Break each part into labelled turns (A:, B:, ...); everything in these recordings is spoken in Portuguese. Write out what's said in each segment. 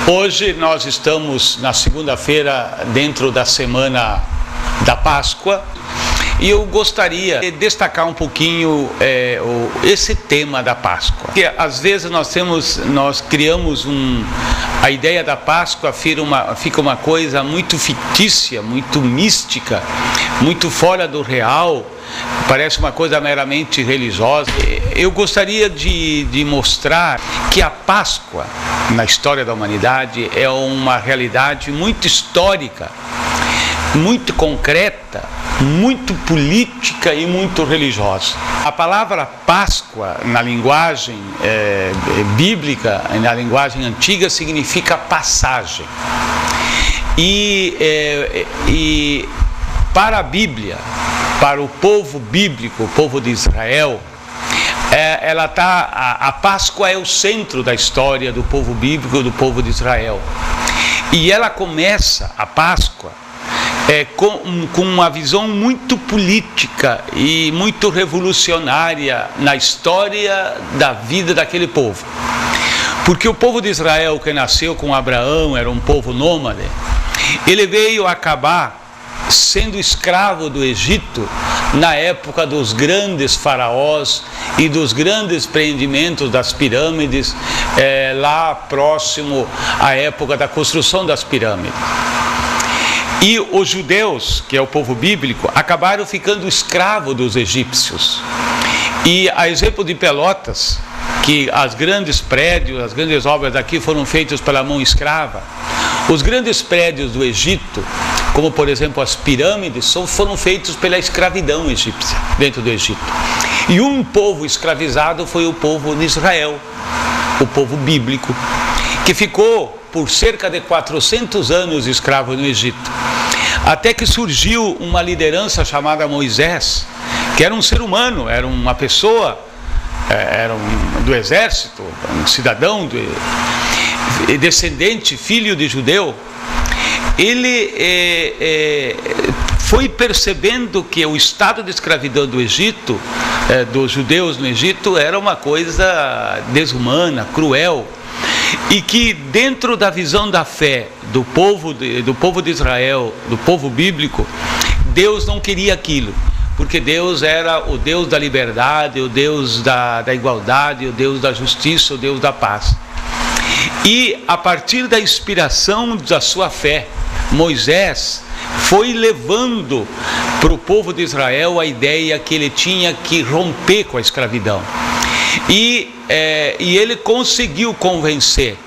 A: Hoje nós estamos na segunda-feira dentro da semana da Páscoa e eu gostaria de destacar um pouquinho esse tema da Páscoa. Porque às vezes nós criamos a ideia da Páscoa fica uma coisa muito fictícia, muito mística, muito fora do real, parece uma coisa meramente religiosa. Eu gostaria de mostrar que a Páscoa na história da humanidade é uma realidade muito histórica, muito concreta, muito política e muito religiosa. A palavra Páscoa na linguagem bíblica, na linguagem antiga, significa passagem. E para a Bíblia, para o povo bíblico, o povo de Israel, a Páscoa é o centro da história do povo bíblico, do povo de Israel. E ela começa, a Páscoa, com uma visão muito política e muito revolucionária na história da vida daquele povo. Porque o povo de Israel, que nasceu com Abraão, era um povo nômade, ele veio acabar sendo escravo do Egito na época dos grandes faraós e dos grandes empreendimentos das pirâmides, lá próximo à época da construção das pirâmides. E os judeus, que é o povo bíblico, acabaram ficando escravos dos egípcios. E a exemplo de Pelotas, que os grandes prédios, as grandes obras daqui foram feitas pela mão escrava, os grandes prédios do Egito, como por exemplo as pirâmides, foram feitos pela escravidão egípcia, dentro do Egito. E um povo escravizado foi o povo de Israel, o povo bíblico, que ficou por cerca de 400 anos escravo no Egito. Até que surgiu uma liderança chamada Moisés, que era um ser humano, era uma pessoa, do exército, um cidadão, descendente, filho de judeu. Ele foi percebendo que o estado de escravidão do Egito, dos judeus no Egito, era uma coisa desumana, cruel, e que dentro da visão da fé do povo de Israel, do povo bíblico, Deus não queria aquilo, porque Deus era o Deus da liberdade, o Deus da igualdade, o Deus da justiça, o Deus da paz. E a partir da inspiração da sua fé, Moisés foi levando para o povo de Israel a ideia que ele tinha que romper com a escravidão. E ele conseguiu convencer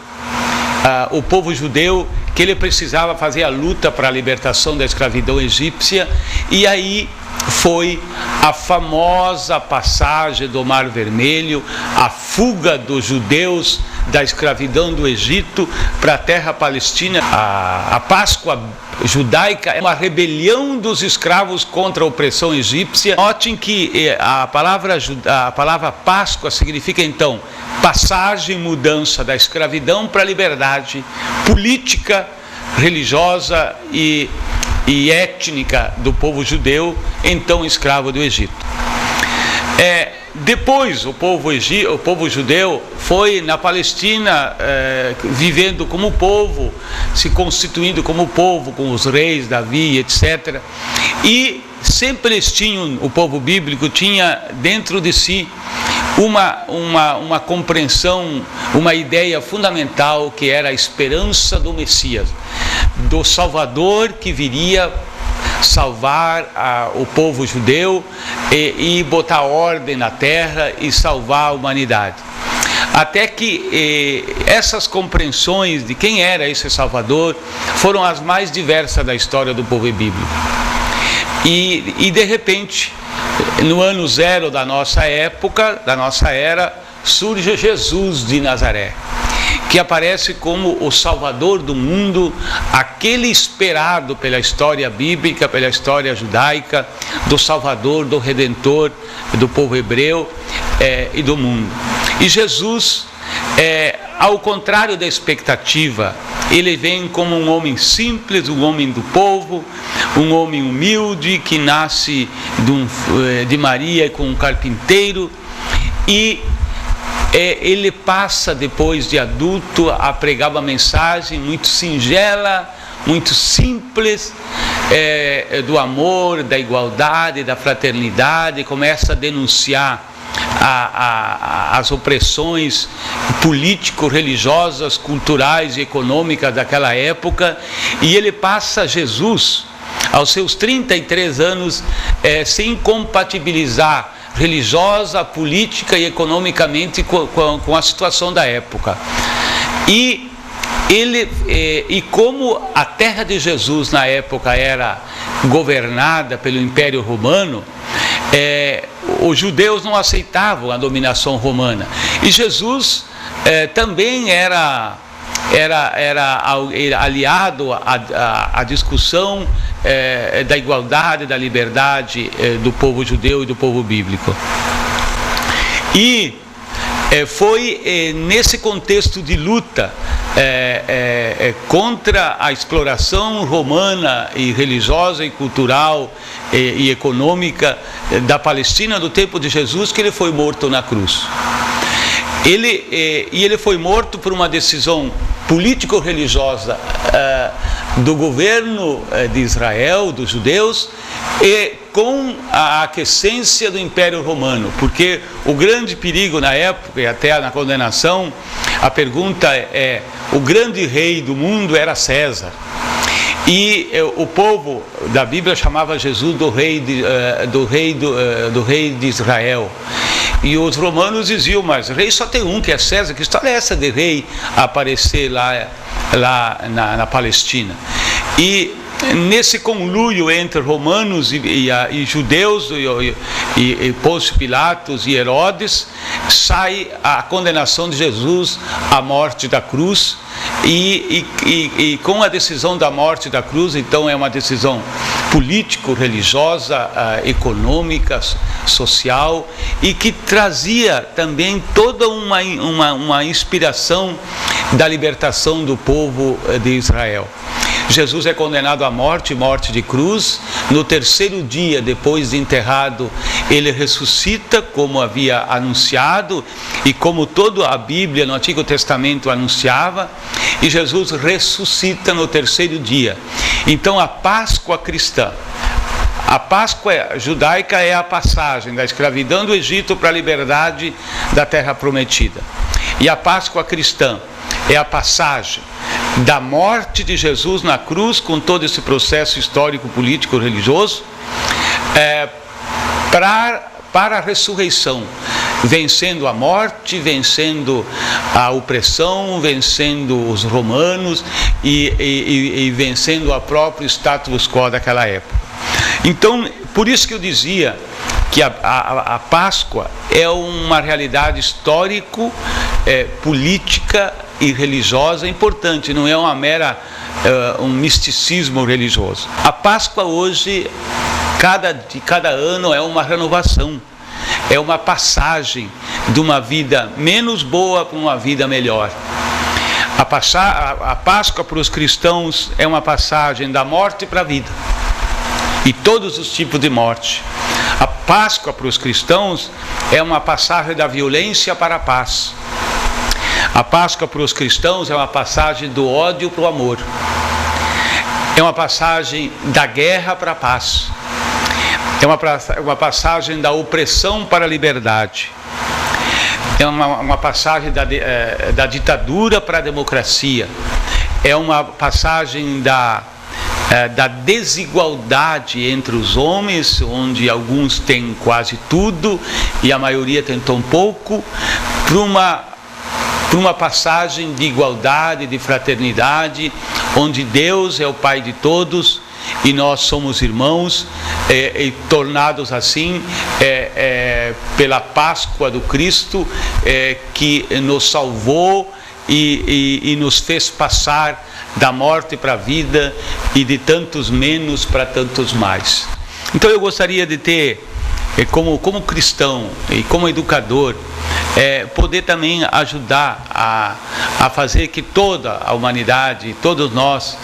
A: o povo judeu que ele precisava fazer a luta para a libertação da escravidão egípcia, e aí foi a famosa passagem do Mar Vermelho, a fuga dos judeus da escravidão do Egito para a terra palestina. A Páscoa judaica é uma rebelião dos escravos contra a opressão egípcia. Notem que a palavra Páscoa significa então passagem, mudança da escravidão para a liberdade política, religiosa e étnica do povo judeu, então escravo do Egito. Depois o povo judeu foi na Palestina vivendo como povo, se constituindo como povo, com os reis, Davi, etc. E sempre o povo bíblico tinha dentro de si uma compreensão, uma ideia fundamental, que era a esperança do Messias, do Salvador que viria salvar o povo judeu e botar ordem na terra e salvar a humanidade. Até que essas compreensões de quem era esse Salvador foram as mais diversas da história do povo bíblico. E de repente, no ano zero da nossa época, da nossa era, surge Jesus de Nazaré, que aparece como o Salvador do mundo, aquele esperado pela história bíblica, pela história judaica, do Salvador, do Redentor, do povo hebreu e do mundo. E Jesus, ao contrário da expectativa, ele vem como um homem simples, um homem do povo, um homem humilde, que nasce de Maria com um carpinteiro, e ele passa, depois de adulto, a pregar uma mensagem muito singela, muito simples, do amor, da igualdade, da fraternidade. Começa a denunciar as opressões político-religiosas, culturais e econômicas daquela época, e ele passa Jesus, aos seus 33 anos, se incompatibilizar religiosa, política e economicamente com a situação da época. E como a terra de Jesus na época era governada pelo Império Romano, os judeus não aceitavam a dominação romana. E Jesus também era aliado à discussão da igualdade, da liberdade do povo judeu e do povo bíblico. E foi nesse contexto de luta contra a exploração romana e religiosa e cultural e econômica da Palestina do tempo de Jesus que ele foi morto na cruz. Ele foi morto por uma decisão político-religiosa do governo de Israel, dos judeus, e com a aquiescência do Império Romano, porque o grande perigo na época, e até na condenação, a pergunta o grande rei do mundo era César. E o povo da Bíblia chamava Jesus do rei de Israel. E os romanos diziam, mas rei só tem um, que é César. Que história é essa de rei aparecer lá na Palestina? E nesse conluio entre romanos e judeus, e Pôncio Pilatos e Herodes, sai a condenação de Jesus à morte da cruz. E com a decisão da morte da cruz, então é uma decisão político-religiosa, econômica, social, e que trazia também toda uma inspiração da libertação do povo de Israel. Jesus é condenado à morte de cruz. No terceiro dia, depois de enterrado, ele ressuscita, como havia anunciado, e como toda a Bíblia no Antigo Testamento anunciava, e Jesus ressuscita no terceiro dia. Então a Páscoa cristã, a Páscoa judaica é a passagem da escravidão do Egito para a liberdade da terra prometida. E a Páscoa cristã é a passagem da morte de Jesus na cruz, com todo esse processo histórico, político, religioso, para a ressurreição, vencendo a morte, vencendo a opressão, vencendo os romanos e vencendo o próprio status quo daquela época. Então, por isso que eu dizia que a Páscoa é uma realidade histórico, política e religiosa importante, não é uma mera um misticismo religioso. A Páscoa hoje, cada ano é uma renovação, é uma passagem de uma vida menos boa para uma vida melhor. A Páscoa para os cristãos é uma passagem da morte para a vida, e todos os tipos de morte. A Páscoa para os cristãos é uma passagem da violência para a paz. A Páscoa para os cristãos é uma passagem do ódio para o amor. É uma passagem da guerra para a paz. É uma passagem da opressão para a liberdade. É uma passagem da ditadura para a democracia. É uma passagem da desigualdade entre os homens, onde alguns têm quase tudo e a maioria tem tão pouco, para uma passagem de igualdade, de fraternidade, onde Deus é o Pai de todos e nós somos irmãos, e tornados assim pela Páscoa do Cristo, que nos salvou e nos fez passar da morte para a vida e de tantos menos para tantos mais. Então eu gostaria de ter como cristão e como educador, poder também ajudar a fazer que toda a humanidade, todos nós,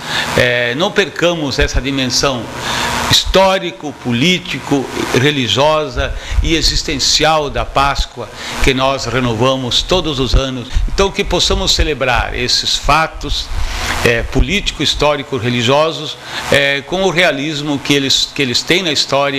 A: não percamos essa dimensão histórico, político, religiosa e existencial da Páscoa que nós renovamos todos os anos. Então, que possamos celebrar esses fatos político, histórico, religiosos com o realismo que eles têm na história.